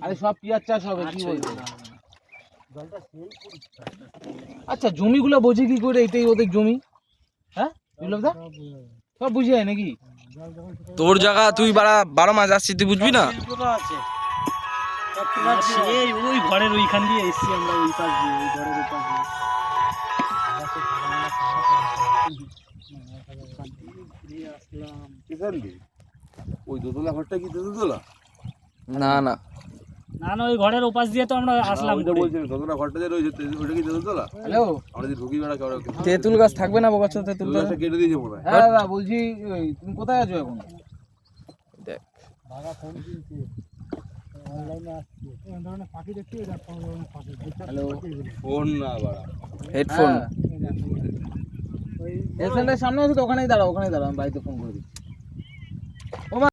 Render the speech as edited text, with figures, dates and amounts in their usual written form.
আরে সব পিয়াজ চাষ হবে কি বলছো? আচ্ছা জমিগুলো বোঝে কি করে? এটাই ওদের জমি, হ্যাঁ বিপ্লব দা? সব বুঝে যায় নাকি? তোর জায়গা তুই 12 মাস আসছিস, তুই বুঝবি না? ওই ঘরের ওইখান দিয়ে এসছি আমরা, ওই পাশ দিয়ে, ওই ঘরের ওই পাশ দিয়ে। ওই দোতলা ঘরটা কি দোতলা? না না, না না, ওই ঘরের ওপাশ দিয়ে তো আমরা আসলাম। দোতলা ঘরটা যে রয়েছে ওটা কি দোতলা? হ্যালো, আমরা যে ঢুকি বেড়া কেউ তেঁতুল গাছ থাকবে না বকাচ্ছ? তেঁতুল গাছ কেটে দিয়েছে মনে হয়। হ্যাঁ দাদা বলছি, ওই তুমি কোথায় আছো এখন? দেখ, হ্যালো, ফোন না বাড়া। হেডফোন। এর সামনে আছো তো? ওখানেই দাঁড়াও, ওখানেই দাঁড়াও, আমি বাড়িতে ফোন করে দিচ্ছি। ও মা